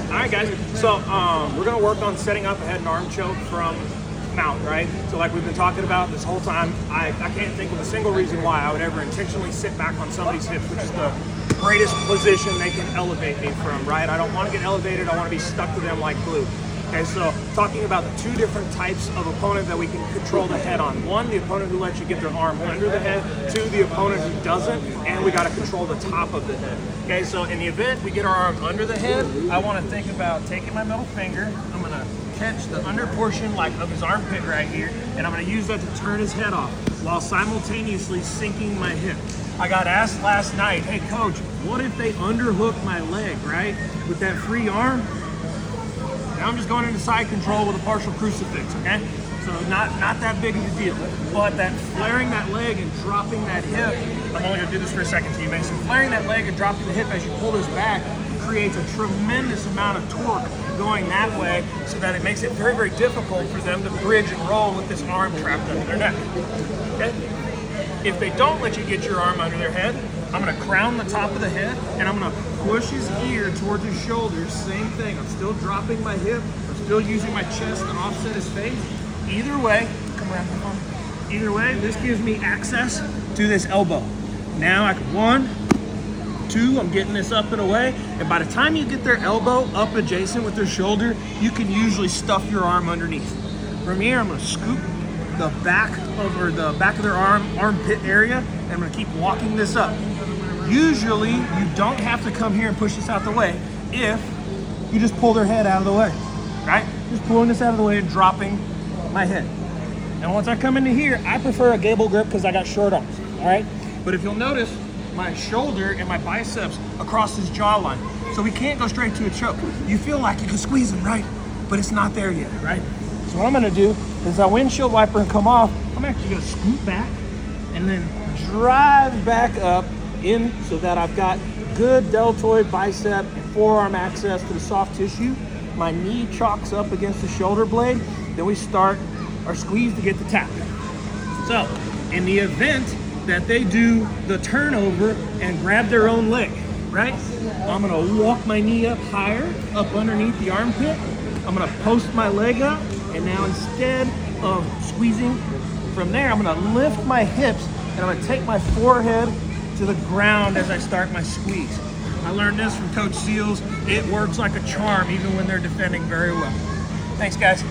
All right, guys. So we're gonna work on setting up a head and arm choke from mount, right? So like we've been talking about this whole time, I can't think of a single reason why I would ever intentionally sit back on somebody's hips, which is the greatest position they can elevate me from, right? I don't want to get elevated. I want to be stuck to them like glue. Okay, so talking about the two different types of opponent that we can control the head on. One, the opponent who lets you get their arm under the head. Two, the opponent who doesn't, and we got to control the top of the head. Okay, so in the event we get our arm under the head, I want to think about taking my middle finger. I'm going to catch the under portion like of his armpit right here, and I'm going to use that to turn his head off while simultaneously sinking my hip. I got asked last night, hey coach, what if they underhook my leg, right? With that free arm? Now I'm just going into side control with a partial crucifix, okay? So not that big of a deal. But that flaring that leg and dropping that hip, I'm only gonna do this for a second to you, Mason. Flaring that leg and dropping the hip as you pull this back creates a tremendous amount of torque going that way, so that it makes it very, very difficult for them to bridge and roll with this arm trapped under their neck, okay? If they don't let you get your arm under their head, I'm gonna crown the top of the head and I'm gonna push his ear towards his shoulders. Same thing, I'm still dropping my hip, I'm still using my chest to offset his face. Either way, come around, come on. Either way, this gives me access to this elbow. Now I can, 1, 2, I'm getting this up and away. And by the time you get their elbow up adjacent with their shoulder, you can usually stuff your arm underneath. From here, I'm gonna scoop the back over the back of their armpit area, and I'm gonna keep walking this up. Usually, you don't have to come here and push this out the way if you just pull their head out of the way, right? Just pulling this out of the way and dropping my head. And once I come into here, I prefer a gable grip because I got short arms, all right? But if you'll notice, my shoulder and my biceps across his jawline, so we can't go straight to a choke. You feel like you can squeeze him, right? But it's not there yet, right? So what I'm gonna do is that windshield wiper and come off, I'm actually gonna scoot back and then drive back up in so that I've got good deltoid, bicep, and forearm access to the soft tissue. My knee chalks up against the shoulder blade. Then we start our squeeze to get the tap. So in the event that they do the turnover and grab their own leg, right? I'm gonna walk my knee up higher, up underneath the armpit. I'm gonna post my leg up, and now instead of squeezing from there, I'm gonna lift my hips and I'm gonna take my forehead to the ground as I start my squeeze. I learned this from Coach Seals. It works like a charm even when they're defending very well. Thanks, guys.